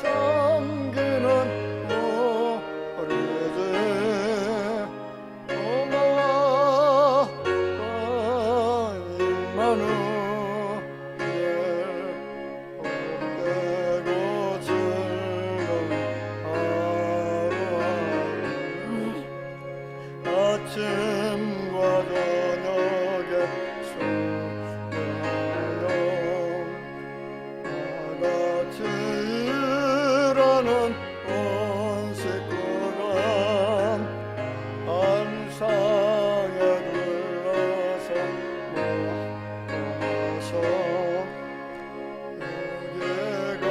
섬기는 우리 집 고마워 임마누엘 복되고 즐거운 하루하루 아침과 저녁에 수고하여 다같이 일하는 온 식구가 안상에 둘러서 모아서 여기가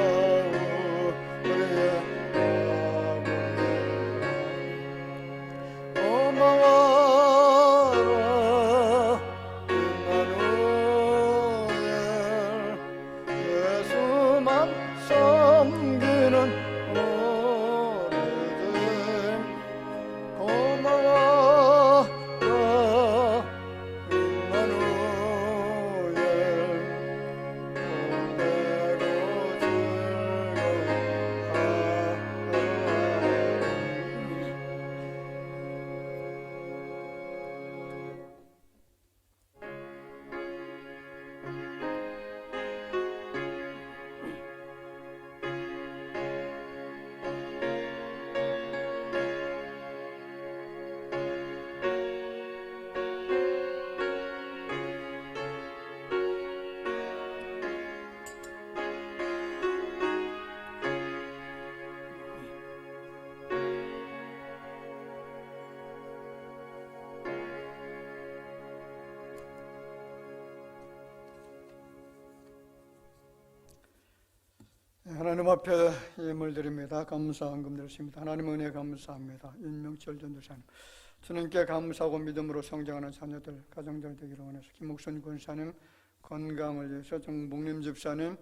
우리의 아버지라 고마워라 임마누엘 예수만 섬기는 우리 집 고마워라 임마누엘 복되고 하나님 앞에 예물 드립니다. 감사 헌금 드렸습니다. 하나님 은혜 감사합니다. 윤명철 전도사님 주님께 감사하고 믿음으로 성장하는 자녀들 가정들 되기를 원해서 김옥순 권사님 건강을 위해서 정복림 집사님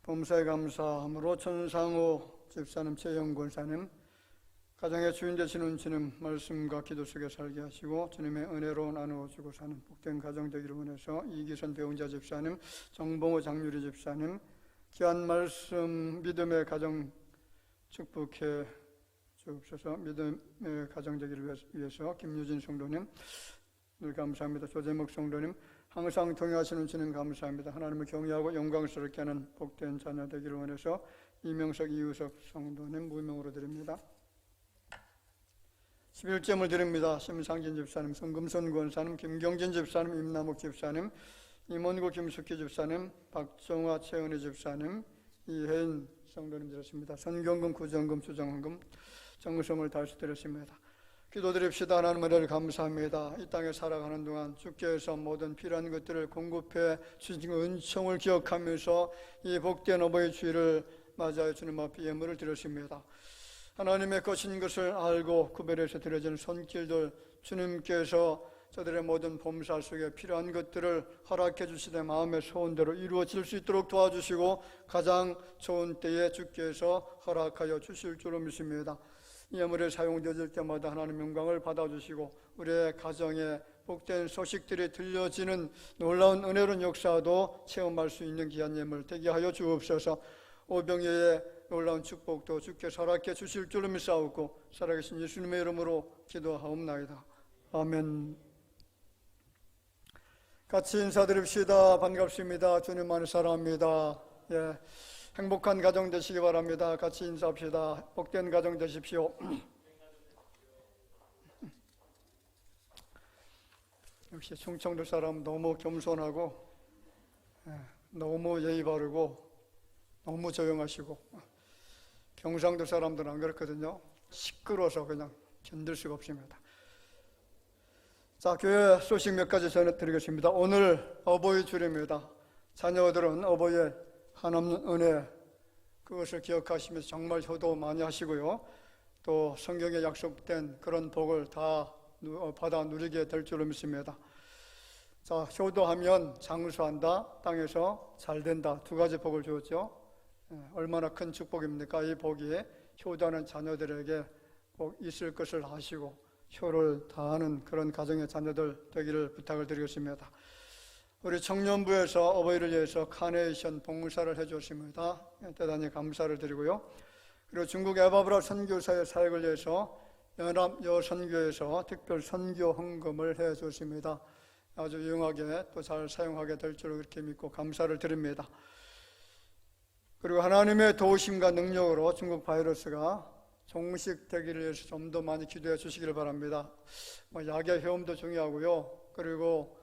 범사에 감사함으로 천상호 집사님 최영 권사님 가정의 주인 되시는 주님 말씀과 기도 속에 살게 하시고 주님의 은혜로 나누어주고 사는 복된 가정 되기를 원해서 이기선 배운자 집사님 정봉호 장유리 집사님 귀한 말씀 믿음의 가정 축복해 주옵소서. 믿음의 가정 되기를 위해서 김유진 성도님 늘 감사합니다. 조재목 성도님 항상 동행하시는 주님 감사합니다. 하나님을 경외하고 영광스럽게 하는 복된 자녀 되기를 원해서 이명석, 이우석 성도님 무명으로 드립니다. 11점을 드립니다. 심상진 집사님, 성금선 권사님, 김경진 집사님, 임남욱 집사님, 임원구 김숙희 집사님, 박정화 최은희 집사님, 이혜인 성도님 드렸습니다. 선경금, 구정금, 수정금, 정성을 다해서 드렸습니다. 기도드립시다. 하나님 은혜를 감사합니다. 이 땅에 살아가는 동안 주께서 모든 필요한 것들을 공급해 주신 은총을 기억하면서 이 복된 어버이 주일을 맞아요 주님 앞에 예물을 드렸습니다. 하나님의 거친 것을 알고 구별해서 드려지는 손길들, 주님께서 저들의 모든 범사 속에 필요한 것들을 허락해 주시되 마음의 소원대로 이루어질 수 있도록 도와주시고 가장 좋은 때에 주께서 허락하여 주실 줄로 믿습니다. 이 예물에 사용되어질 때마다 하나님 영광을 받아주시고 우리의 가정에 복된 소식들이 들려지는 놀라운 은혜로운 역사도 체험할 수 있는 귀한 예물 되게 하여 주옵소서. 오병이의 놀라운 축복도 주께서 허락해 주실 줄로 믿사옵고 살아계신 예수님의 이름으로 기도하옵나이다. 아멘. 같이 인사드립시다. 반갑습니다. 주님만을 사랑합니다. 예, 행복한 가정 되시기 바랍니다. 같이 인사합시다. 복된 가정 되십시오. 역시 충청도 사람 너무 겸손하고 너무 예의 바르고 너무 조용하시고, 경상도 사람들은 안 그렇거든요. 시끄러워서 그냥 견딜 수가 없습니다. 자, 교회 소식 몇 가지 전해드리겠습니다. 오늘 어버이 주일입니다. 자녀들은 어버이의 한없는 은혜, 그것을 기억하시면서 정말 효도 많이 하시고요. 또 성경에 약속된 그런 복을 다 받아 누리게 될 줄로 믿습니다. 자, 효도하면 장수한다, 땅에서 잘된다, 두 가지 복을 주었죠. 얼마나 큰 축복입니까? 이 복이 효도하는 자녀들에게 꼭 있을 것을 아시고 효를 다하는 그런 가정의 자녀들 되기를 부탁을 드리겠습니다. 우리 청년부에서 어버이를 위해서 카네이션 봉사를 해주었습니다. 대단히 감사를 드리고요. 그리고 중국 에바브라 선교사의 사역을 위해서 연합여선교에서 특별 선교 헌금을 해주었습니다. 아주 유용하게 또 잘 사용하게 될 줄 그렇게 믿고 감사를 드립니다. 그리고 하나님의 도우심과 능력으로 중국 바이러스가 종식되기를 위해서 좀 더 많이 기도해 주시기를 바랍니다. 약의 해움도 중요하고요. 그리고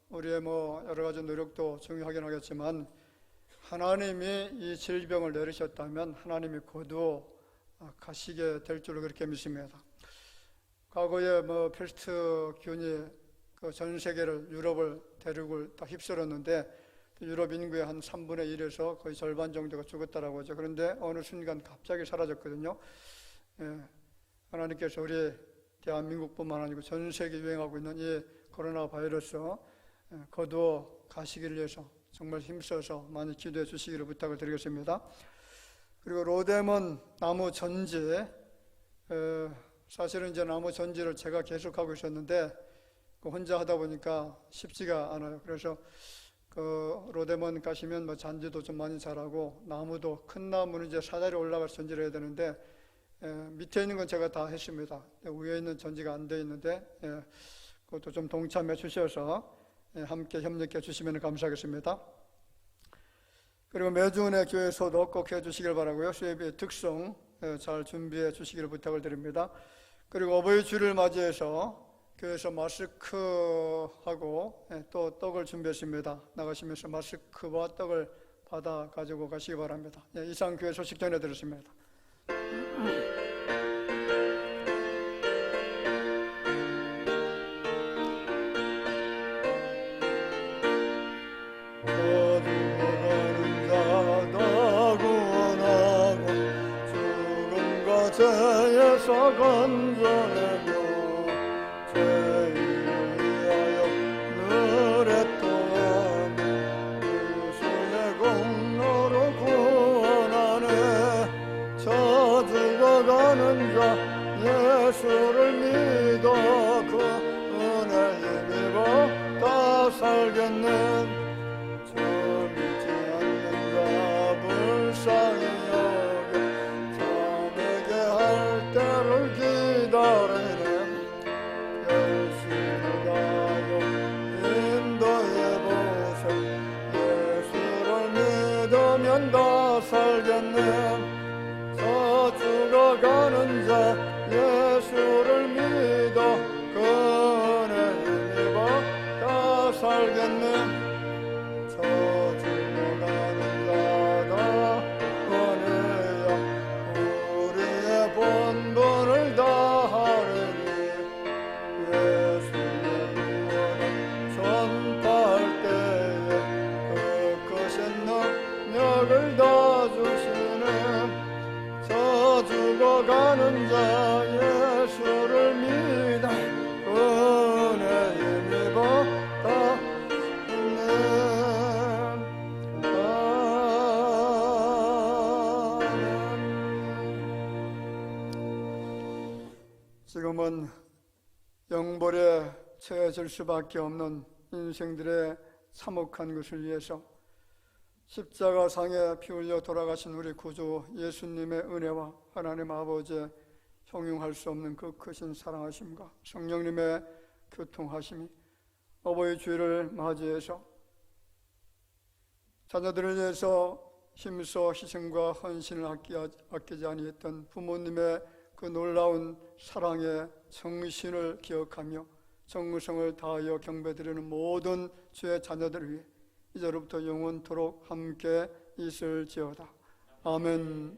우리의 여러 가지 노력도 중요하긴 하겠지만 하나님이 이 질병을 내리셨다면 하나님이 거두어 가시게 될 줄로 그렇게 믿습니다. 과거에 패스트균이 전 세계를 유럽을 대륙을 다 휩쓸었는데 유럽 인구의 한 3분의 1에서 거의 절반 정도가 죽었다라고 하죠. 그런데 어느 순간 갑자기 사라졌거든요. 하나님께서 우리 대한민국뿐만 아니고 전 세계 유행하고 있는 이 코로나 바이러스 거두어 가시기를 위해서 정말 힘써서 많이 기도해 주시기를 부탁을 드리겠습니다. 그리고 로데몬 나무 전지, 사실은 이제 나무 전지를 제가 계속하고 있었는데 혼자 하다 보니까 쉽지가 않아요. 그래서 로데몬 가시면 잔디도 좀 많이 자라고 나무도 큰 나무는 이제 사다리 올라가서 전지를 해야 되는데 밑에 있는 건 제가 다 했습니다. 위에 있는 전지가 안 돼 있는데 그것도 좀 동참해 주셔서 함께 협력해 주시면 감사하겠습니다. 그리고 매주은혜 교회 소독 꼭 해주시길 바라고요. 수혜비의 특성 잘 준비해 주시기를 부탁을 드립니다. 그리고 어버이 주일을 맞이해서 교회에서 마스크하고 또 떡을 준비했습니다. 나가시면서 마스크와 떡을 받아 가지고 가시기 바랍니다. 이상 교회 소식 전해드렸습니다. 죄에서 건져내고 죄를 위하여 늘에 떠나며 예수의 공로로 구원하네. 저 죽어가는 자 예수를 믿어 그 은혜 힘입어 다 살겠네. 저 믿지 않는 자 불쌍히 기다리는 예수를 나요 인도해 보세. 예수를 믿으면 다 살겠네. 저 죽어가는 자 예수를 믿어 그 은혜 힘입어 다 살겠네. 저 죽어가는 자다 은혜야 우리의 본분을 다하리니 예수의 구원을 전파할 때에 그 크신 능력을 다 주시네. 저 죽어가는 자 예수를 믿어 그 은혜 힘입어 다 있네. 지금은 영벌에 처해질 수밖에 없는 인생들의 참혹한 것을 위해서 십자가상에 피 흘려 돌아가신 우리 구주 예수님의 은혜와 하나님 아버지의 형용할 수 없는 그 크신 사랑하심과 성령님의 교통하심이 어버이 주일을 맞이해서 자녀들을 위해서 힘써 희생과 헌신을 아끼지 아니했던 부모님의 그 놀라운 사랑의 정신을 기억하며 정성을 다하여 경배드리는 모든 주의 자녀들을 위해 이제로부터 영원토록 함께 있을지어다. 아멘.